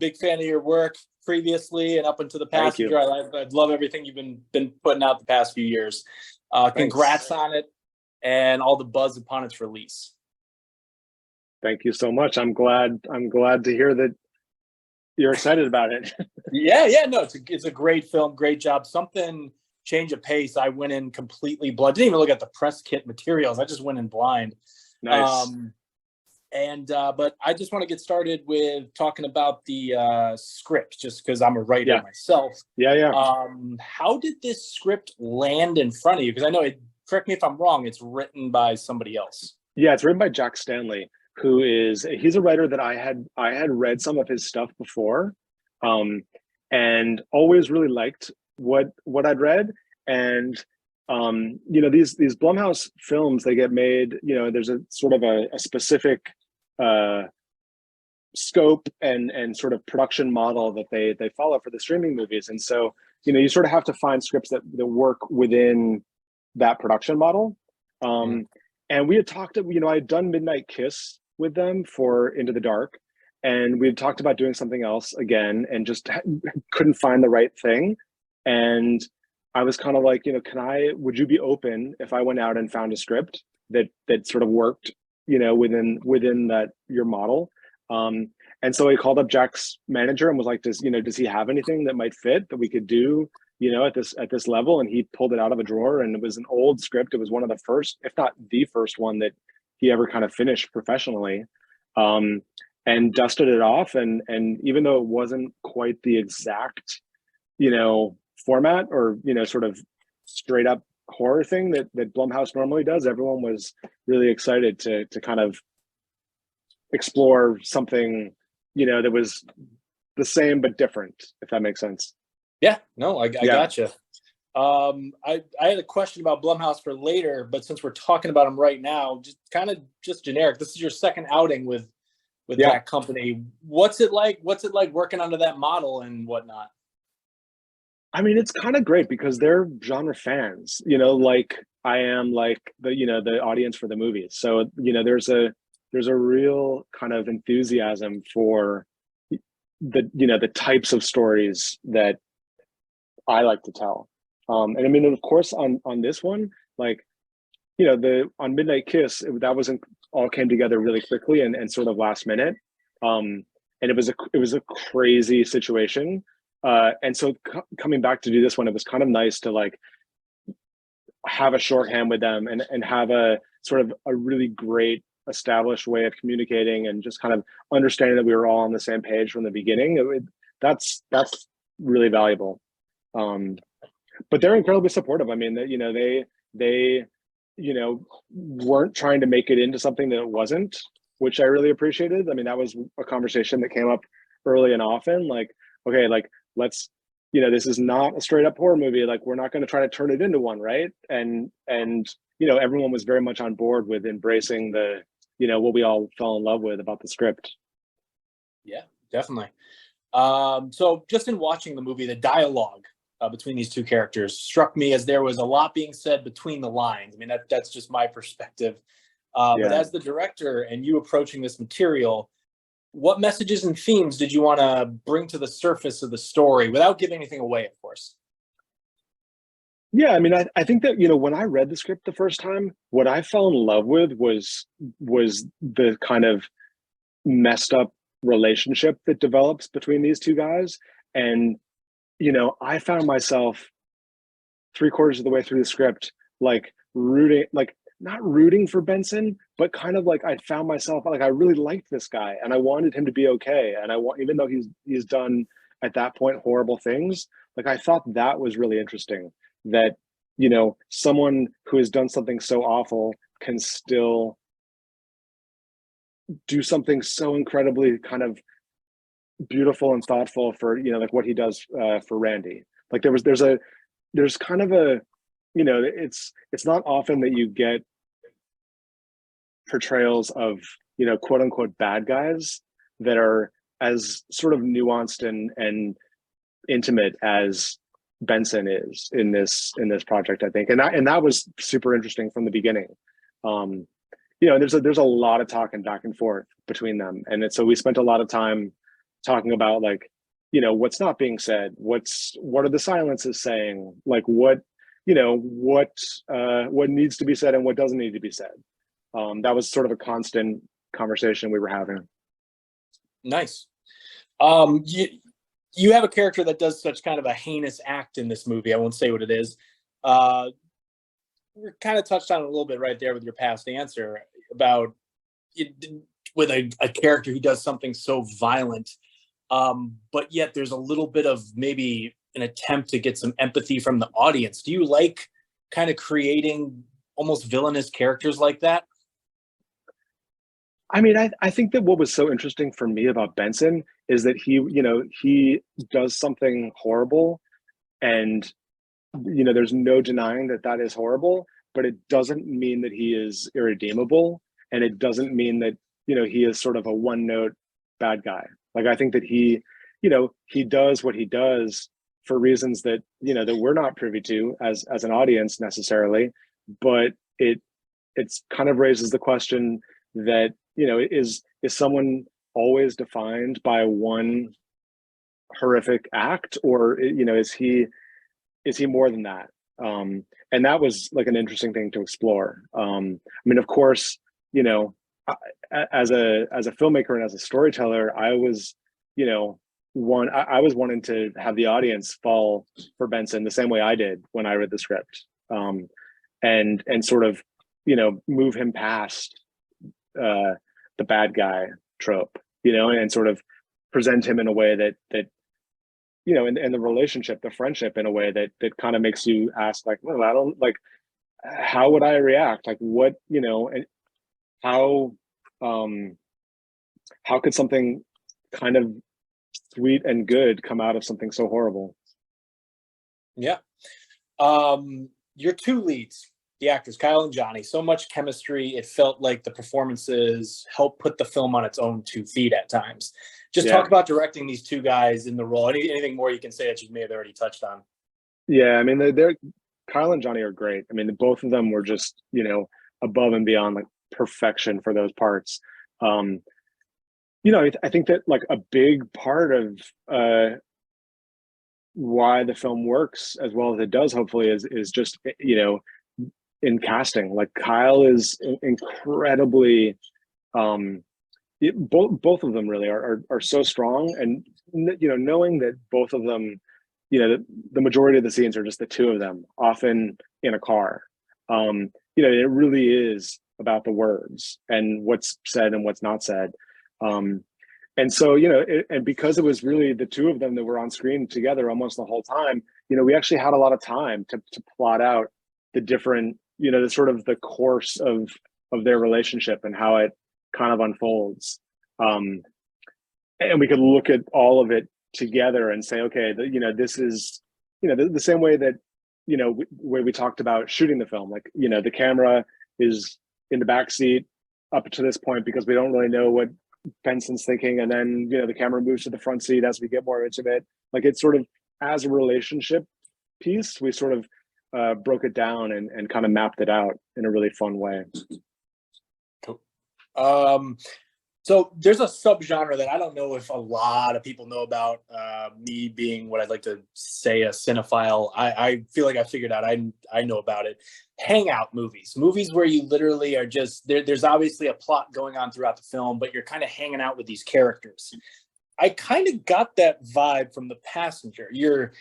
big fan of your work previously and up into The Thank you. Passenger. I love everything you've been putting out the past few years. Congrats on it and all the buzz upon its release. Thank you so much. I'm glad to hear that you're excited about it. Yeah, no, it's a great film, great job. Something change of pace. I went in completely blind. Didn't even look at the press kit materials. I just went in blind. Nice. But I just want to get started with talking about the script, just because I'm a writer myself. Yeah. How did this script land in front of you? Because I know correct me if I'm wrong, it's written by somebody else. Yeah, it's written by Jack Stanley, he's a writer that I had read some of his stuff before, and always really liked what I'd read. And these Blumhouse films, they get made, there's a sort of a specific scope and sort of production model that they follow for the streaming movies. And so, you sort of have to find scripts that work within that production model. And we had talked, I had done Midnight Kiss with them for Into the Dark, and we had talked about doing something else again and just couldn't find the right thing. And I was kind of like, would you be open if I went out and found a script that sort of worked, within that, your model? And so I called up Jack's manager and was like, does he have anything that might fit that we could do, at this level? And he pulled it out of a drawer, and it was an old script. It was one of the first, if not the first one that he ever kind of finished professionally, and dusted it off. And even though it wasn't quite the exact, format or, sort of straight up horror thing that Blumhouse normally does, everyone was really excited to kind of explore something, that was the same but different, if that makes sense. Yeah, no, I gotcha. I had a question about Blumhouse for later, but since we're talking about them right now, just generic. This is your second outing with that company. What's it like working under that model and whatnot? I mean, it's kind of great because they're genre fans, like I am, like the audience for the movies. So, there's a real kind of enthusiasm for the types of stories that I like to tell. And I mean, of course, on this one, like, on Midnight Kiss, that wasn't all came together really quickly and sort of last minute. And it was a crazy situation. And so coming back to do this one, it was kind of nice to like have a shorthand with them and have a sort of a really great established way of communicating and just kind of understanding that we were all on the same page from the beginning. That's really valuable. But they're incredibly supportive. I mean, they weren't trying to make it into something that it wasn't, which I really appreciated. I mean, that was a conversation that came up early and often, like, okay, like, let's, this is not a straight up horror movie. Like, we're not going to try to turn it into one. Right. And, everyone was very much on board with embracing the, what we all fell in love with about the script. Yeah, definitely. So just in watching the movie, the dialogue between these two characters struck me as there was a lot being said between the lines. I mean, that's just my perspective. But as the director and you approaching this material, what messages and themes did you want to bring to the surface of the story without giving anything away, of course? Yeah, I mean, I think that, when I read the script the first time, what I fell in love with was the kind of messed up relationship that develops between these two guys. And, I found myself 3/4 of the way through the script, like rooting, like not rooting for Benson, but kind of like I found myself like I really liked this guy and I wanted him to be okay. And even though he's done at that point horrible things, like I thought that was really interesting that, someone who has done something so awful can still do something so incredibly kind of beautiful and thoughtful for, like what he does for Randy. Like there's kind of a, it's not often that you get portrayals of, quote unquote bad guys that are as sort of nuanced and intimate as Benson is in this project, I think. And that was super interesting from the beginning. There's a lot of talking back and forth between them. And so we spent a lot of time talking about like, what's not being said, what are the silences saying, like what needs to be said and what doesn't need to be said. That was sort of a constant conversation we were having. Nice. You have a character that does such kind of a heinous act in this movie. I won't say what it is. We kind of touched on it a little bit right there with your past answer about it, with a character who does something so violent, but yet there's a little bit of maybe an attempt to get some empathy from the audience. Do you like kind of creating almost villainous characters like that? I mean, I think that what was so interesting for me about Benson is that he does something horrible, and there's no denying that that is horrible, but it doesn't mean that he is irredeemable, and it doesn't mean that he is sort of a one note bad guy. Like, I think that he does what he does for reasons that that we're not privy to as an audience necessarily, but it's kind of raises the question that is someone always defined by one horrific act, or is he more than that? And that was like an interesting thing to explore. I mean, of course, as a filmmaker and as a storyteller, I was I was wanting to have the audience fall for Benson the same way I did when I read the script, and sort of move him past the bad guy trope, and sort of present him in a way that and the relationship, the friendship, in a way that kind of makes you ask, like, well, I don't like, how would I react? Like, what, and how could something kind of sweet and good come out of something so horrible? Yeah. Your two leads, the actors, Kyle and Johnny, so much chemistry. It felt like the performances helped put the film on its own 2 feet at times. Just talk about directing these two guys in the role. Anything more you can say that you may have already touched on? Yeah, I mean, they're Kyle and Johnny are great. I mean, both of them were just above and beyond like perfection for those parts. I think that like a big part of why the film works as well as it does, hopefully, is just in casting. Like, Kyle is incredibly both of them really are so strong, and knowing that both of them, the majority of the scenes are just the two of them, often in a car. It really is about the words and what's said and what's not said. And so, and because it was really the two of them that were on screen together almost the whole time, we actually had a lot of time to plot out the different, the sort of the course of their relationship and how it kind of unfolds. And we could look at all of it together and say, okay, this is, the same way that, where we talked about shooting the film, like, the camera is in the back seat up to this point because we don't really know what Benson's thinking, and then the camera moves to the front seat as we get more into it. Like, it's sort of, as a relationship piece, we sort of broke it down and kind of mapped it out in a really fun way. Cool. So there's a subgenre that I don't know if a lot of people know about. Me being what I'd like to say a cinephile, I feel like I figured out I know about it. Hangout movies where you literally are just there's obviously a plot going on throughout the film, but you're kind of hanging out with these characters. I kind of got that vibe from The Passenger. You're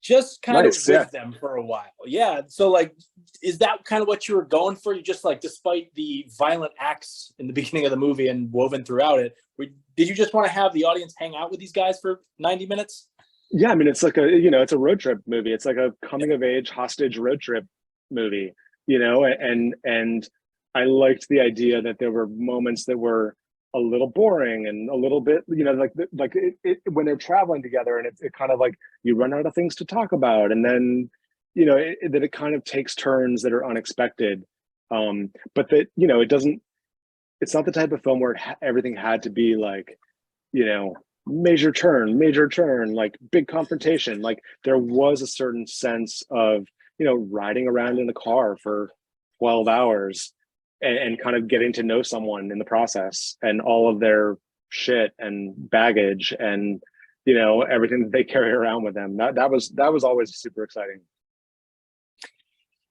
just kind of with them for a while. Yeah. So like, is that kind of what you were going for? You just like, despite the violent acts in the beginning of the movie and woven throughout it, did you just want to have the audience hang out with these guys for 90 minutes? Yeah. I mean, it's like it's a road trip movie. It's like a coming of age hostage road trip movie, and I liked the idea that there were moments that were a little boring and a little bit, when they're traveling together, and it kind of like, you run out of things to talk about, and then that it kind of takes turns that are unexpected, but that it's not the type of film where everything had to be like major turn, like big confrontation. Like, there was a certain sense of riding around in the car for 12 hours and kind of getting to know someone in the process, and all of their shit and baggage and everything that they carry around with them. That was always super exciting.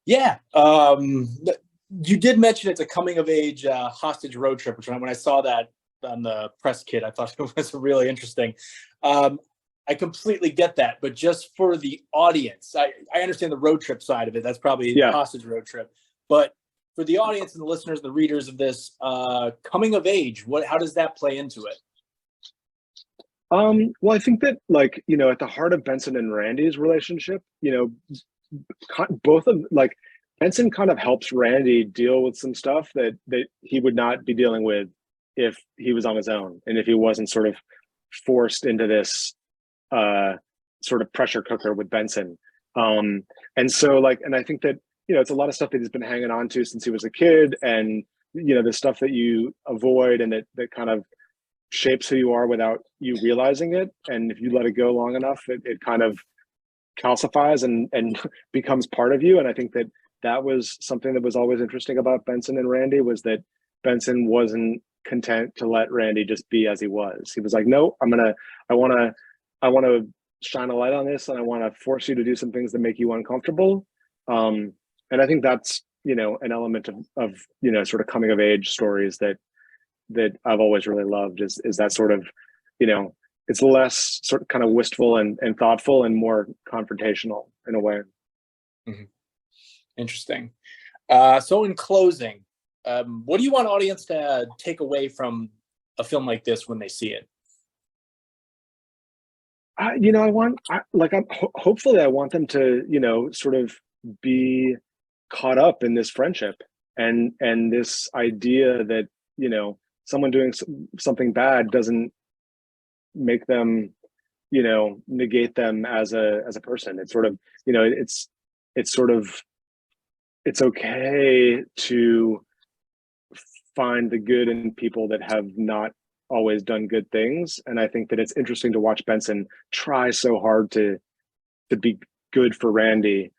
Yeah. You did mention it's a coming of age hostage road trip, which when I saw that on the press kit, I thought it was really interesting. I completely get that, but just for the audience, I understand the road trip side of it. That's probably Yeah. hostage road trip, but for the audience and the listeners, the readers of this coming of age, how does that play into it? Well, I think that at the heart of Benson and Randy's relationship, both of Benson kind of helps Randy deal with some stuff that he would not be dealing with if he was on his own and if he wasn't sort of forced into this sort of pressure cooker with Benson. And so and I think that it's a lot of stuff that he's been hanging on to since he was a kid, and the stuff that you avoid and that kind of shapes who you are without you realizing it. And if you let it go long enough, it kind of calcifies and becomes part of you. And I think that was something that was always interesting about Benson and Randy, was that Benson wasn't content to let Randy just be as he was. He was like, no, I want to shine a light on this, and I want to force you to do some things that make you uncomfortable. And I think that's, an element of sort of coming of age stories that I've always really loved, is that sort of, it's less sort of kind of wistful and thoughtful and more confrontational in a way. Mm-hmm. Interesting. So in closing, what do you want audience to take away from a film like this when they see it? Hopefully I want them to, sort of be caught up in this friendship and this idea that, someone doing something bad doesn't make them, negate them as a person. It's sort of, it's okay to find the good in people that have not always done good things. And I think that it's interesting to watch Benson try so hard to be good for Randy,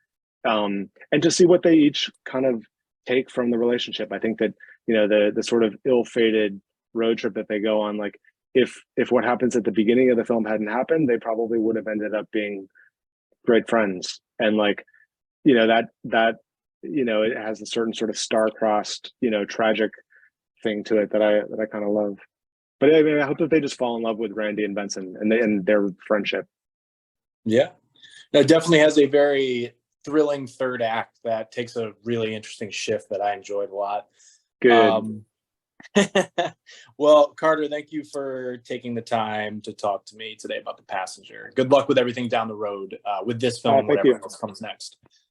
and to see what they each kind of take from the relationship. I think that, the sort of ill-fated road trip that they go on, if what happens at the beginning of the film hadn't happened, they probably would have ended up being great friends. And that it has a certain sort of star-crossed, tragic thing to it that I kind of love. But I mean, I hope that they just fall in love with Randy and Benson and their friendship. Yeah, it definitely has a very thrilling third act that takes a really interesting shift that I enjoyed a lot. Good. Well, Carter, thank you for taking the time to talk to me today about The Passenger. Good luck with everything down the road with this film and whatever else comes next.